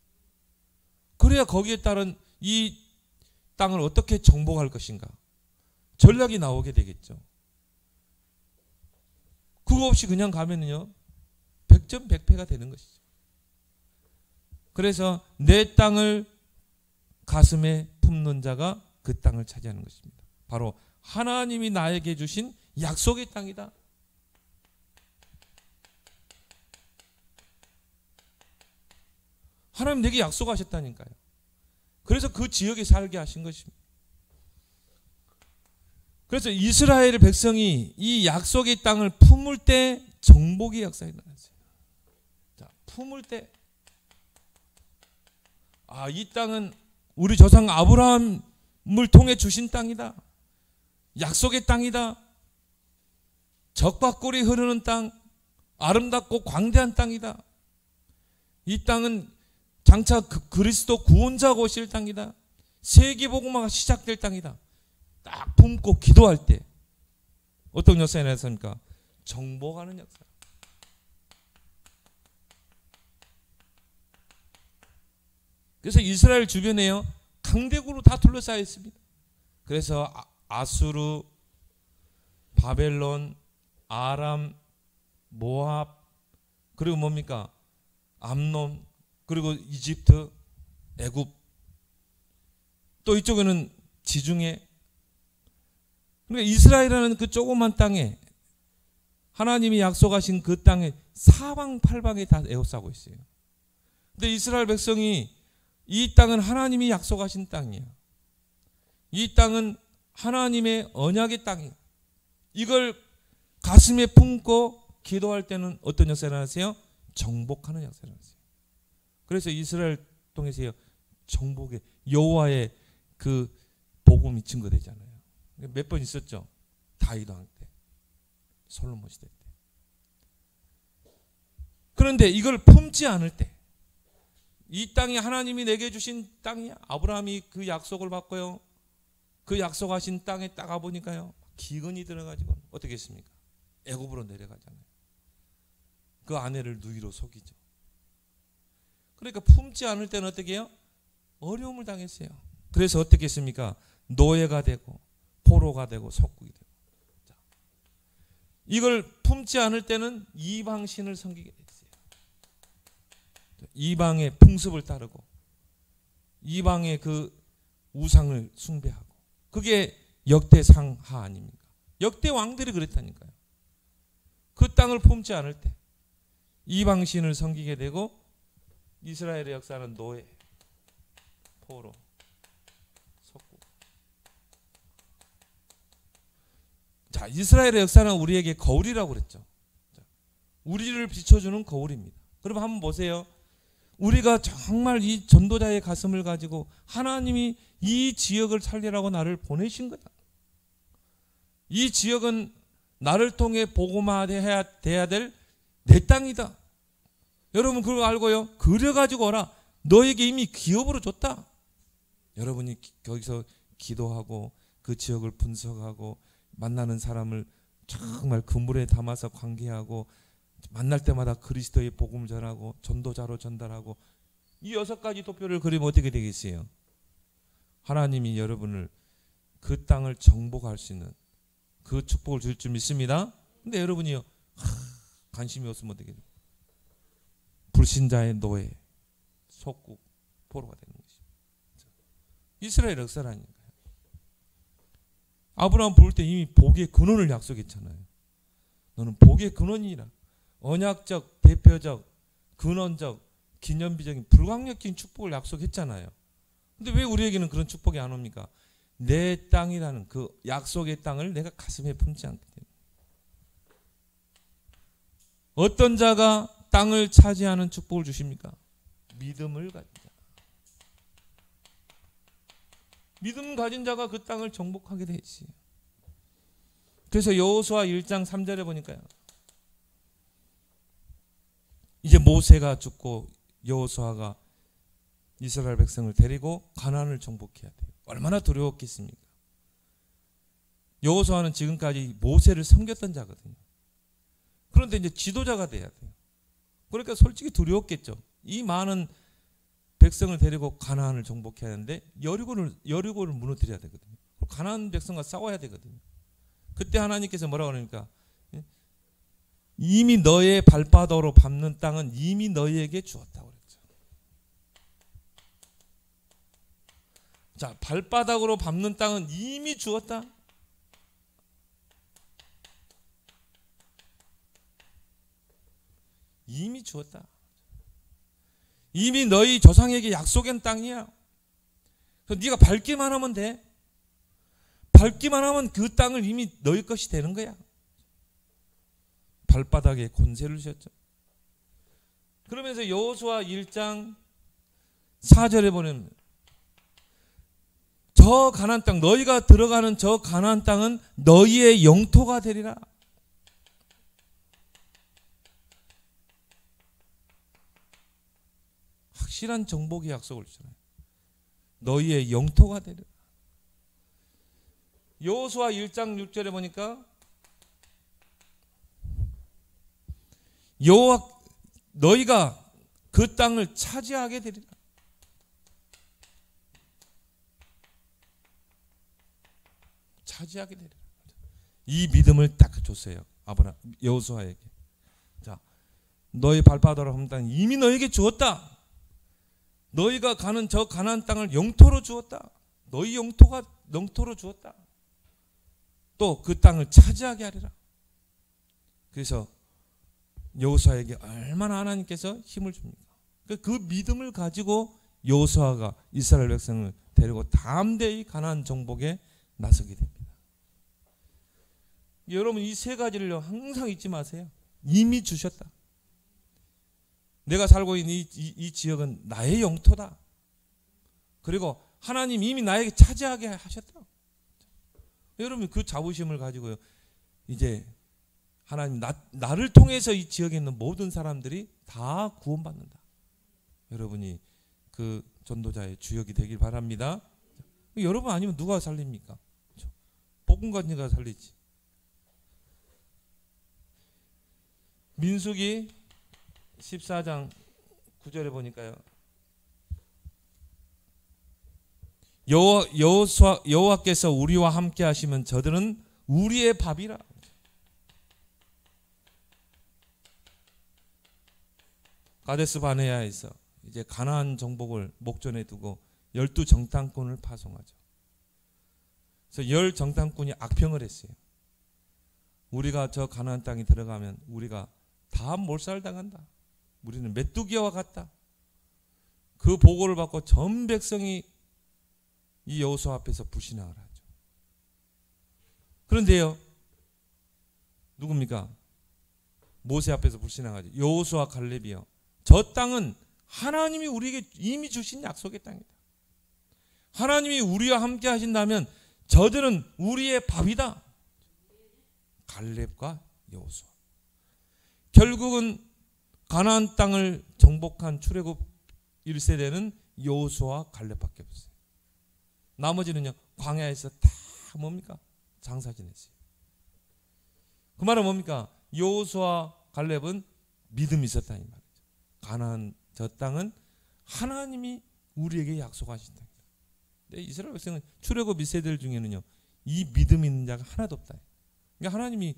그래야 거기에 따른 이 땅을 어떻게 정복할 것인가 전략이 나오게 되겠죠. 그거 없이 그냥 가면은요 100점 100패가 되는 것이죠. 그래서 내 땅을 가슴에 품는 자가 그 땅을 차지하는 것입니다. 바로 하나님이 나에게 주신 약속의 땅이다. 하나님 내게 약속하셨다니까요. 그래서 그 지역에 살게 하신 것입니다. 그래서 이스라엘 백성이 이 약속의 땅을 품을 때 정복의 역사가 일어났어요. 자, 품을 때, 이 땅은 우리 조상 아브라함을 통해 주신 땅이다. 약속의 땅이다. 젖과 꿀이 흐르는 땅, 아름답고 광대한 땅이다. 이 땅은 장차 그리스도 구원자가 오실 땅이다. 세계복음화가 시작될 땅이다. 딱 품고 기도할 때 어떤 역사가 일어났습니까? 정복하는 역사. 그래서 이스라엘 주변에요 강대국으로 다 둘러싸여 있습니다. 그래서 아수르, 바벨론, 아람, 모압, 그리고 뭡니까? 암몬, 그리고 이집트, 애굽, 또 이쪽에는 지중해. 그러니까 이스라엘이라는 그 조그만 땅에 하나님이 약속하신 그 땅에 사방팔방에 다 에워싸고 있어요. 근데 이스라엘 백성이 이 땅은 하나님이 약속하신 땅이야. 이 땅은 하나님의 언약의 땅이야. 이걸 가슴에 품고 기도할 때는 어떤 역사를 하세요? 정복하는 역사를 하세요. 그래서 이스라엘 통해서 정복의 여호와의 그 복음이 증거되잖아요. 몇 번 있었죠. 다윗 왕 때, 솔로몬 시대 때. 그런데 이걸 품지 않을 때, 이 땅이 하나님이 내게 주신 땅이야. 아브라함이 그 약속을 받고요. 그 약속하신 땅에 딱 가보니까요, 기근이 들어가지고 어떻게 했습니까? 애굽으로 내려가잖아요. 그 아내를 누이로 속이죠. 그러니까 품지 않을 때는 어떻게 해요? 어려움을 당했어요. 그래서 어떻게 했습니까? 노예가 되고 포로가 되고 속국이 되고. 자, 이걸 품지 않을 때는 이방신을 섬기게 됐어요. 이방의 풍습을 따르고 이방의 그 우상을 숭배하고. 그게 역대 상하 아닙니까? 역대 왕들이 그랬다니까요. 그 땅을 품지 않을 때 이방신을 섬기게 되고 이스라엘의 역사는 노예, 포로, 속국. 자, 이스라엘의 역사는 우리에게 거울이라고 그랬죠. 자, 우리를 비춰주는 거울입니다. 그럼 한번 보세요. 우리가 정말 이 전도자의 가슴을 가지고 하나님이 이 지역을 살리라고 나를 보내신 거다. 이 지역은 나를 통해 복음화돼야 될 내 땅이다. 여러분 그걸 알고요. 그래가지고 오라. 너에게 이미 기업으로 줬다. 여러분이 거기서 기도하고 그 지역을 분석하고 만나는 사람을 정말 그물에 담아서 관계하고 만날 때마다 그리스도의 복음을 전하고 전도자로 전달하고 이 6가지 도표를 그리면 어떻게 되겠어요? 하나님이 여러분을 그 땅을 정복할 수 있는 그 축복을 줄 줄 믿습니다. 근데 여러분이요, 관심이 없으면 어떻게 돼요? 불신자의 노예, 속국, 포로가 되는 것입니다. 이스라엘 역사라니까요. 아브라함 볼 때 이미 복의 근원을 약속했잖아요. 너는 복의 근원이라. 언약적, 대표적, 근원적, 기념비적인 불강력적인 축복을 약속했잖아요. 근데 왜 우리에게는 그런 축복이 안 옵니까? 내 땅이라는 그 약속의 땅을 내가 가슴에 품지 않기 때문에. 어떤 자가 땅을 차지하는 축복을 주십니까? 믿음을 가진 자. 믿음 가진 자가 그 땅을 정복하게 돼 있어요. 그래서 여호수아 1장 3절에 보니까요. 이제 모세가 죽고 여호수아가 이스라엘 백성을 데리고 가나안을 정복해야 돼요. 얼마나 두려웠겠습니까? 여호수아는 지금까지 모세를 섬겼던 자거든요. 그런데 이제 지도자가 돼야 돼요. 그러니까 솔직히 두려웠겠죠. 이 많은 백성을 데리고 가나안을 정복해야 하는데 여리고를 무너뜨려야 되거든요. 가나안 백성과 싸워야 되거든요. 그때 하나님께서 뭐라고 그러니까 이미 너의 발바닥으로 밟는 땅은 이미 너희에게 주었다고 그랬죠. 자, 발바닥으로 밟는 땅은 이미 주었다. 이미 주었다. 이미 너희 조상에게 약속한 땅이야. 그래서 네가 밟기만 하면 돼. 밟기만 하면 그 땅을 이미 너희 것이 되는 거야. 발바닥에 권세를 주셨죠. 그러면서 여호수아 1장 4절에 보면 저 가나안 땅, 너희가 들어가는 저 가나안 땅은 너희의 영토가 되리라. 확실한 정복의 약속을 주잖아요. 너희의 영토가 되리라. 여호수아 1장 6절에 보니까 여호와 너희가 그 땅을 차지하게 되리라. 차지하게 되리라. 이 믿음을 딱 줬어요. 여호수아에게. 자, 너희 발바닥으로 한 땅 이미 너에게 주었다. 너희가 가는 저 가나안 땅을 영토로 주었다. 너희 영토로 주었다. 또 그 땅을 차지하게 하리라. 그래서 여호수아에게 얼마나 하나님께서 힘을 줍니까? 그 믿음을 가지고 여호수아가 이스라엘 백성을 데리고 담대히 가나안 정복에 나서게 됩니다. 여러분 이 세 가지를 항상 잊지 마세요. 이미 주셨다. 내가 살고 있는 이 지역은 나의 영토다. 그리고 하나님 이미 나에게 차지하게 하셨다. 여러분 그 자부심을 가지고요. 이제 하나님 나를 통해서 이 지역에 있는 모든 사람들이 다 구원받는다. 여러분이 그 전도자의 주역이 되길 바랍니다. 여러분 아니면 누가 살립니까? 복음 가진 자가 살리지. 민수기 14장 9절에 보니까요. 여호와께서 우리와 함께 하시면 저들은 우리의 밥이라. 가데스 바네아에서 이제 가나안 정복을 목전에 두고 12정탐꾼을 파송하죠. 그래서 10정탐꾼이 악평을 했어요. 우리가 저 가나안 땅에 들어가면 우리가 다 몰살당한다. 우리는 메뚜기와 같다. 그 보고를 받고 전 백성이 이 여호수아 앞에서 불신앙을 하죠. 그런데요, 누굽니까? 모세 앞에서 불신앙하죠. 여호수아 갈렙이요. 저 땅은 하나님이 우리에게 이미 주신 약속의 땅이다. 하나님이 우리와 함께 하신다면 저들은 우리의 밥이다. 갈렙과 여호수아. 결국은 가나안 땅을 정복한 출애굽 1세대는 여호수아 갈렙밖에 없어요. 나머지는요 광야에서 다 뭡니까? 장사 지냈어요. 그 말은 뭡니까? 여호수아 갈렙은 믿음이 있었다 이 말이죠. 가나안 저 땅은 하나님이 우리에게 약속하신 땅이다. 근데 이스라엘 백성은 출애굽 1세대들 중에는요 이 믿음 있는 자가 하나도 없다. 그러니까 하나님이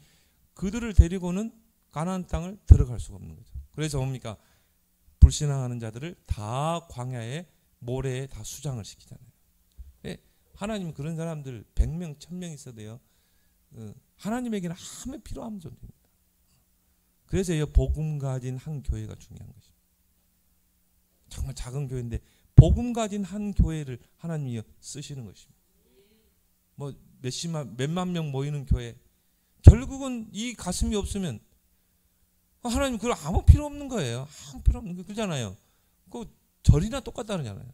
그들을 데리고는 가나안 땅을 들어갈 수가 없는 거죠. 그래서 뭡니까? 불신앙하는 자들을 다 광야에 모래에 다 수장을 시키잖아요. 하나님은 그런 사람들 100명, 1000명 있어도요. 하나님에게는 아무 필요 없는 존재입니다. 그래서 이 복음 가진 한 교회가 중요한 것입니다. 정말 작은 교회인데 복음 가진 한 교회를 하나님이 쓰시는 것입니다. 뭐 몇만 명 모이는 교회 결국은 이 가슴이 없으면 하나님 그걸 아무 필요 없는 거예요. 아무 필요 없는 거 그러잖아요. 그 절이나 똑같다잖아요.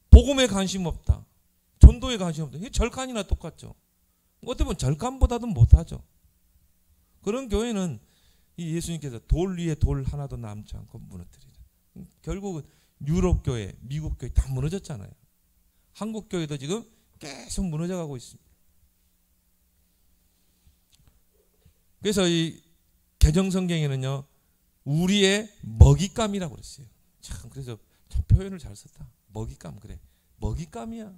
복음에 관심 없다. 전도에 관심 없다. 절간이나 똑같죠. 어떻게 보면 절간보다도 못하죠. 그런 교회는 이 예수님께서 돌 위에 돌 하나도 남지 않고 무너뜨리죠. 결국은 유럽 교회, 미국 교회 다 무너졌잖아요. 한국 교회도 지금 계속 무너져가고 있습니다. 그래서 이 개정성경에는요 우리의 먹잇감이라고 그랬어요. 참 그래서 참 표현을 잘 썼다. 먹잇감 그래. 먹잇감이야.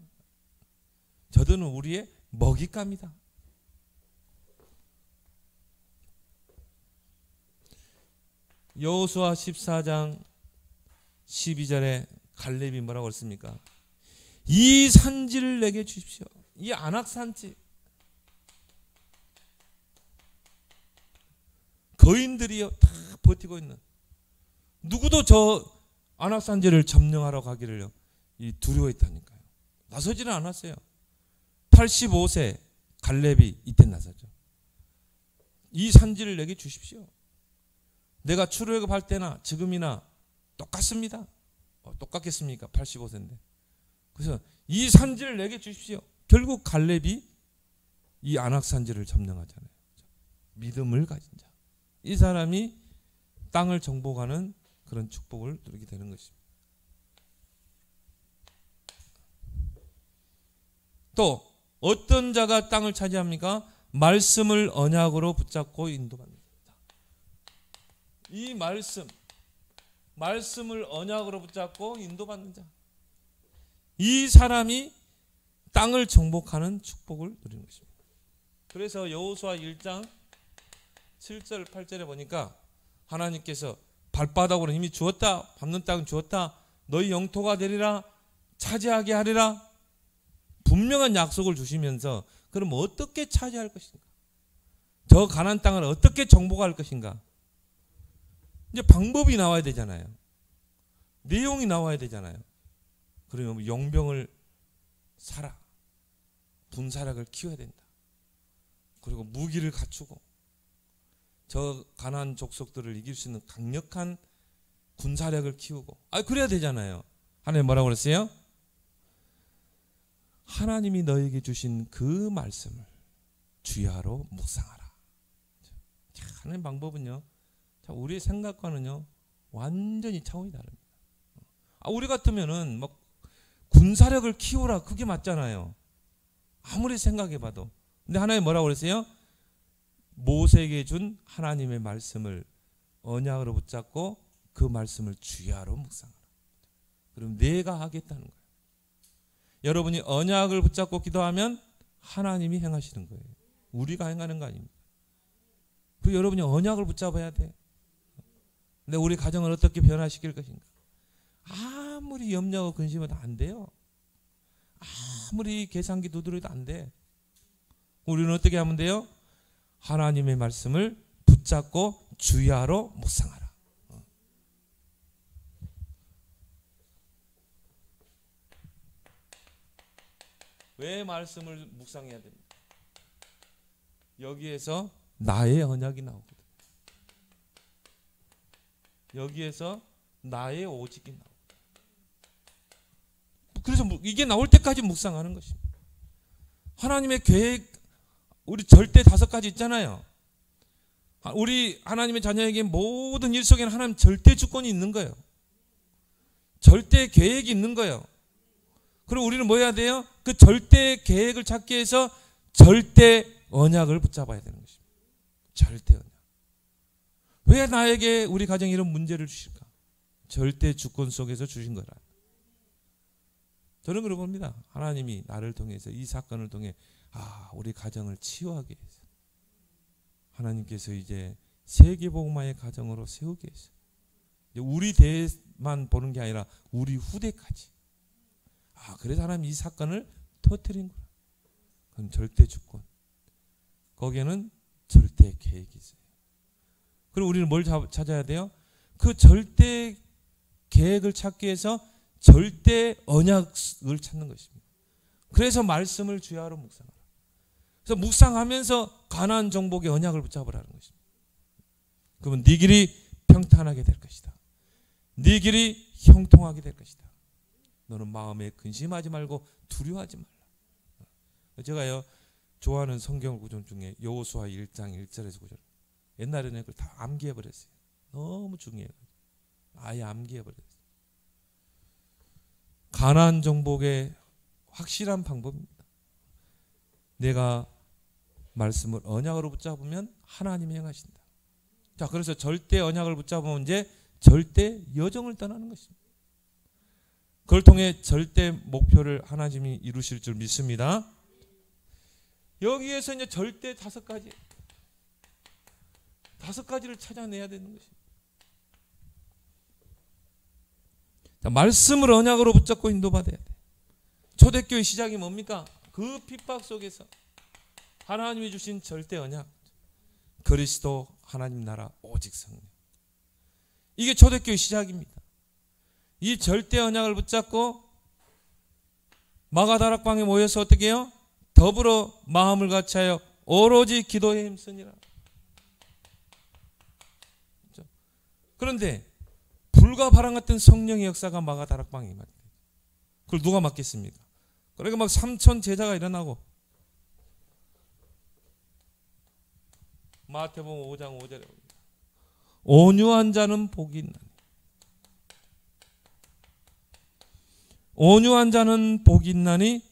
저들은 우리의 먹잇감이다. 여호수아 14장 12절에 갈렙이 뭐라고 했습니까? 이 산지를 내게 주십시오. 이 안악산지. 거인들이요 다 버티고 있는. 누구도 저 안악산지를 점령하러 가기를 두려워했다니까요. 나서지는 않았어요. 85세 갈렙이 이때 나서죠. 이 산지를 내게 주십시오. 내가 출애굽할 때나 지금이나 똑같습니다. 똑같겠습니까? 85세인데. 그래서 이 산지를 내게 주십시오. 결국 갈렙이 이 안악산지를 점령하잖아요. 믿음을 가진 자. 이 사람이 땅을 정복하는 그런 축복을 누리게 되는 것입니다. 또 어떤 자가 땅을 차지합니까? 말씀을 언약으로 붙잡고 인도받는다. 이 말씀을 언약으로 붙잡고 인도받는 자. 이 사람이 땅을 정복하는 축복을 누리는 것입니다. 그래서 여호수아 1장 7절 8절에 보니까 하나님께서 발바닥으로 이미 주었다. 밟는 땅은 주었다. 너희 영토가 되리라. 차지하게 하리라. 분명한 약속을 주시면서 그럼 어떻게 차지할 것인가? 저 가나안 땅을 어떻게 정복할 것인가? 이제 방법이 나와야 되잖아요. 내용이 나와야 되잖아요. 그러면 용병을 사라. 분사력을 키워야 된다. 그리고 무기를 갖추고 저 가나안 족속들을 이길 수 있는 강력한 군사력을 키우고 그래야 되잖아요. 하나님 뭐라고 그랬어요? 하나님이 너에게 주신 그 말씀을 주야로 묵상하라. 하는 방법은요, 우리의 생각과는요 완전히 차원이 다릅니다. 우리 같으면은 막 군사력을 키우라 그게 맞잖아요. 아무리 생각해봐도. 근데 하나님 뭐라고 그랬어요? 모세에게 준 하나님의 말씀을 언약으로 붙잡고 그 말씀을 주야로 묵상하라. 그럼 내가 하겠다는 거예요. 여러분이 언약을 붙잡고 기도하면 하나님이 행하시는 거예요. 우리가 행하는 거 아닙니다. 그 여러분이 언약을 붙잡아야 돼. 근데 우리 가정을 어떻게 변화시킬 것인가? 아무리 염려하고 근심해도 안 돼요. 아무리 계산기 두드려도 안 돼. 우리는 어떻게 하면 돼요? 하나님의 말씀을 붙잡고 주야로 묵상하라. 왜 말씀을 묵상해야 됩니까? 여기에서 나의 언약이 나오거든. 여기에서 나의 오직이 나오거든. 그래서 이게 나올 때까지 묵상하는 것입니다. 하나님의 계획, 우리 절대 5가지 있잖아요. 우리 하나님의 자녀에게 모든 일 속에는 하나님 절대 주권이 있는 거예요. 절대 계획이 있는 거예요. 그리고 우리는 뭐 해야 돼요? 그 절대 계획을 찾기 위해서 절대 언약을 붙잡아야 되는 것입니다. 절대 언약. 왜 나에게 우리 가정에 이런 문제를 주실까? 절대 주권 속에서 주신 거라. 저는 그러고 봅니다. 하나님이 나를 통해서 이 사건을 통해 우리 가정을 치유하게 해서 하나님께서 이제 세계복음화의 가정으로 세우게 해서 우리 대만 보는 게 아니라 우리 후대까지. 그래서 하나님 이 사건을 터뜨린 거야. 그럼 절대 주권. 거기에는 절대 계획이 있어요. 그리고 우리는 뭘 찾아야 돼요? 그 절대 계획을 찾기 위해서 절대 언약을 찾는 것입니다. 그래서 말씀을 주야로 묵상하라. 그래서 묵상하면서 가나안 정복의 언약을 붙잡으라는 것입니다. 그러면 네 길이 평탄하게 될 것이다. 네 길이 형통하게 될 것이다. 너는 마음에 근심하지 말고 두려워하지 말라. 제가요 좋아하는 성경 구절 중에 여호수아 1장 1절에서 9절. 옛날에는 그걸 다 암기해버렸어요. 너무 중요해요. 아예 암기해버렸어요. 가나안 정복의 확실한 방법입니다. 내가 말씀을 언약으로 붙잡으면 하나님이 행하신다. 자, 그래서 절대 언약을 붙잡으면 이제 절대 여정을 떠나는 것입니다. 그걸 통해 절대 목표를 하나님이 이루실 줄 믿습니다. 여기에서 이제 절대 5가지. 5가지를 찾아내야 되는 것입니다. 자, 말씀을 언약으로 붙잡고 인도받아야 돼. 초대교회 시작이 뭡니까? 그 핍박 속에서 하나님이 주신 절대 언약. 그리스도 하나님 나라 오직 성령. 이게 초대교회 시작입니다. 이 절대 언약을 붙잡고 마가다락방에 모여서 어떻게 해요? 더불어 마음을 같이하여 오로지 기도에 힘쓰니라. 그런데 불과 바람 같은 성령의 역사가 마가다락방에 맞대. 그걸 누가 맡겠습니까? 그러니까 막 3천 제자가 일어나고 마태복음 5장 5절에 봅니다. 온유한 자는 복이 있나니. 온유한 자는 복이 있나니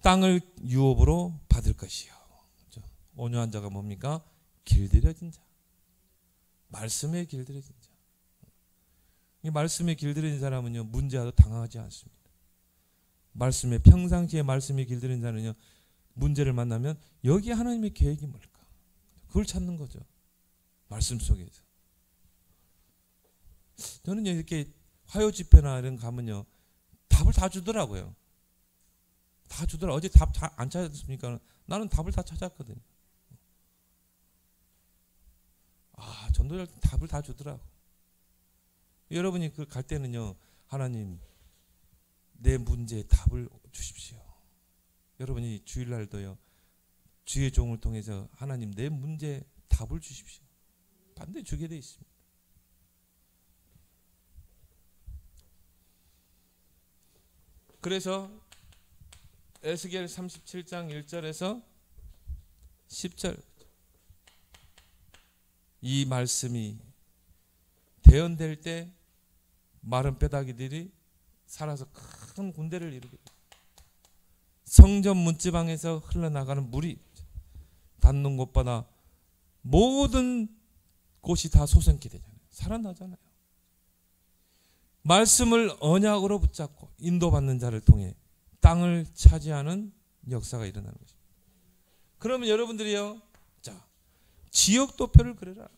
땅을 유업으로 받을 것이요. 온유한 자가 뭡니까? 길들여진 자. 말씀에 길들여진 자. 이 말씀에 길들여진 사람은요 문제와도 당황하지 않습니다. 말씀에 평상시에 말씀에 길들여진 자는요 문제를 만나면 여기 하나님의 계획이 뭘까? 그걸 찾는 거죠. 말씀 속에서. 저는 이렇게 화요 집회나 이런 가면요 답을 다 주더라고요. 다 주더라. 어제 답 안 찾았습니까? 나는 답을 다 찾았거든요. 아, 전도자 답을 다 주더라고. 여러분이 그 갈 때는요, 하나님 내 문제에 답을 주십시오. 여러분이 주일날도요, 주의 종을 통해서 하나님 내 문제에 답을 주십시오. 반드시 주게 돼 있습니다. 그래서 에스겔 37장 1절에서 10절 이 말씀이 대언될 때 마른 뼈다귀들이 살아서 큰 군대를 이루게 됩니다. 성전 문지방에서 흘러나가는 물이 닿는 곳마다 모든 곳이 다 솟아나게 되잖아요. 살아나잖아요. 말씀을 언약으로 붙잡고 인도받는 자를 통해 땅을 차지하는 역사가 일어나는 것입니다. 그러면 여러분들이요, 자, 지역 도표를 그려라.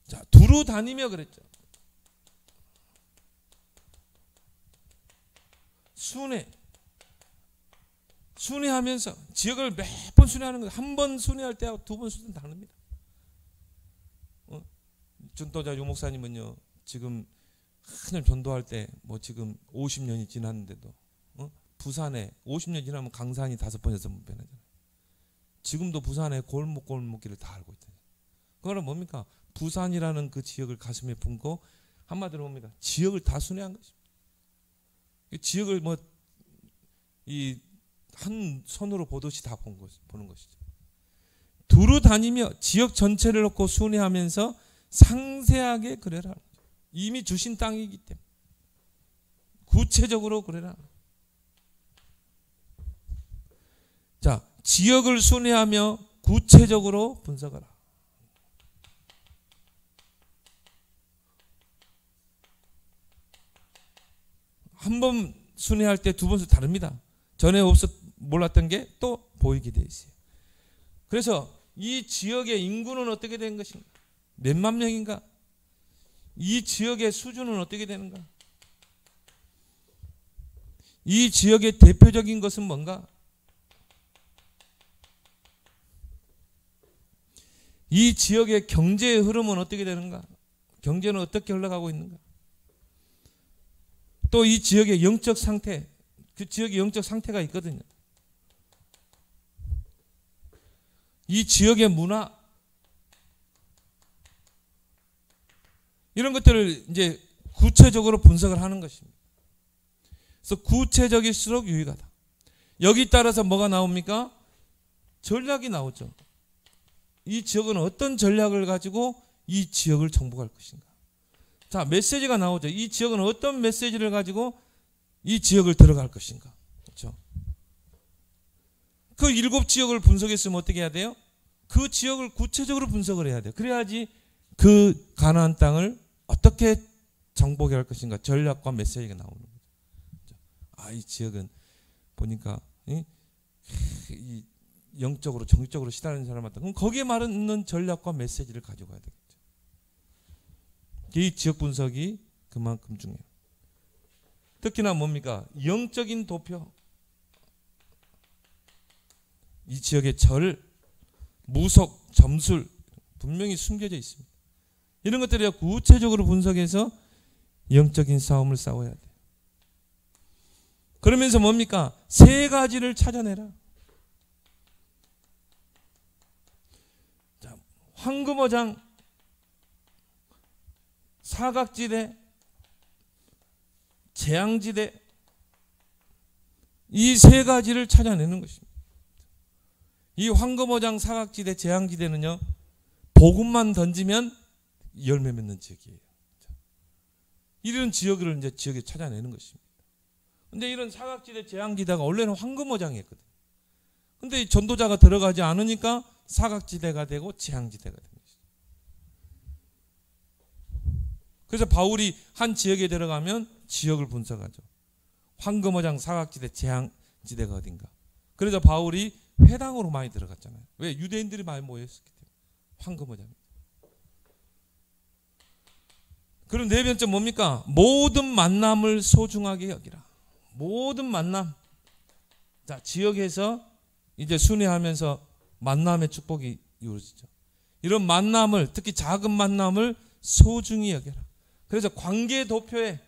자, 두루 다니며 그랬죠. 순회하면서 지역을 몇 번 순회하는 거예요. 한 번 순회할 때하고 두 번 순회는 다릅니다. 전도자 유목사님은요, 지금 한참 전도할 때 뭐 지금 50년이 지났는데도 부산에 50년 지나면 강산이 5번 6번 변하잖아요. 지금도 부산에 골목길을 다 알고 있잖아요. 그거는 뭡니까? 부산이라는 그 지역을 가슴에 품고 한마디로 뭡니까? 지역을 다 순회한 것입니다. 지역을 뭐 이 한 손으로 보듯이 다 보는 것이죠. 두루 다니며 지역 전체를 놓고 순회하면서 상세하게 그려라. 이미 주신 땅이기 때문에 구체적으로 그려라. 자, 지역을 순회하며 구체적으로 분석하라. 한 번 순회할 때 두 번 다릅니다. 전에 몰랐던 게 또 보이게 돼 있어요. 그래서 이 지역의 인구는 어떻게 된 것인가? 몇만 명인가? 이 지역의 수준은 어떻게 되는가? 이 지역의 대표적인 것은 뭔가? 이 지역의 경제의 흐름은 어떻게 되는가? 경제는 어떻게 흘러가고 있는가? 또 이 지역의 영적 상태, 그 지역의 영적 상태가 있거든요. 이 지역의 문화, 이런 것들을 이제 구체적으로 분석을 하는 것입니다. 그래서 구체적일수록 유익하다. 여기 따라서 뭐가 나옵니까? 전략이 나오죠. 이 지역은 어떤 전략을 가지고 이 지역을 정복할 것인가? 자, 메시지가 나오죠. 이 지역은 어떤 메시지를 가지고 이 지역을 들어갈 것인가? 그렇죠? 그 7지역을 분석했으면 어떻게 해야 돼요? 그 지역을 구체적으로 분석을 해야 돼요. 그래야지 그 가나안 땅을 어떻게 정복할 것인가 전략과 메시지가 나오는 거죠. 아, 이 지역은 보니까 이 영적으로 정적으로 시달리는 사람 같다. 그럼 거기에 말하는 전략과 메시지를 가지고 가야 되겠죠. 이 지역 분석이 그만큼 중요해요. 특히나 뭡니까? 영적인 도표. 이 지역의 절, 무속, 점술 분명히 숨겨져 있습니다. 이런 것들을 구체적으로 분석해서 영적인 싸움을 싸워야 돼요. 그러면서 뭡니까? 3가지를 찾아내라. 자, 황금어장, 사각지대, 재앙지대, 이 3가지를 찾아내는 것입니다. 이 황금어장, 사각지대, 재앙지대는요, 복음만 던지면 열매 맺는 지역이에요. 이런 지역을 이제 지역에 찾아내는 것입니다. 근데 이런 사각지대, 재앙지대가 원래는 황금어장이었거든요. 근데 전도자가 들어가지 않으니까 사각지대가 되고 재앙지대가 된 것이죠. 그래서 바울이 한 지역에 들어가면 지역을 분석하죠. 황금어장, 사각지대, 재앙지대가 어딘가. 그래서 바울이 회당으로 많이 들어갔잖아요. 왜? 유대인들이 많이 모여있었기 때문에. 황금어장. 그럼 네 번째 뭡니까? 모든 만남을 소중하게 여기라. 모든 만남. 자, 지역에서 이제 순회하면서 만남의 축복이 이루어지죠. 이런 만남을, 특히 작은 만남을 소중히 여겨라. 그래서 관계 도표에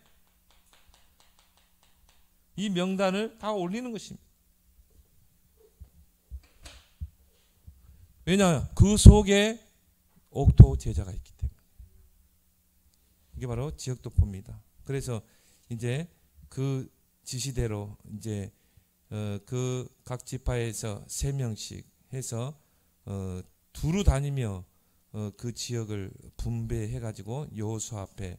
이 명단을 다 올리는 것입니다. 왜냐하면 그 속에 옥토 제자가 있기 때문에. 이게 바로 지역도표입니다. 그래서 이제 그 지시대로 이제 그 각 지파에서 3명씩 해서 두루 다니며 그 지역을 분배해 가지고 여호수아 앞에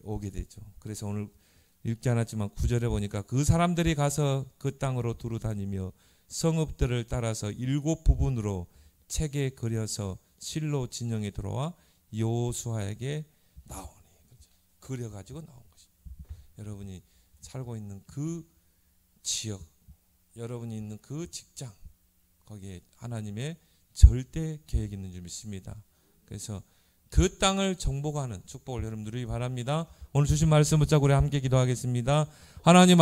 오게 되죠. 그래서 오늘 읽지 않았지만 9절에 보니까 그 사람들이 가서 그 땅으로 두루 다니며 성읍들을 따라서 7부분으로 책에 그려서 실로 진영에 들어와 여호수아에게 나오니, 그려 가지고 나온 것입니다. 여러분이 살고 있는 그 지역, 여러분이 있는 그 직장, 거기에 하나님의 절대 계획이 있는 줄 믿습니다. 그래서 그 땅을 정복하는 축복을 여러분 누리기 바랍니다. 오늘 주신 말씀 붙잡고 우리 함께 기도하겠습니다. 하나님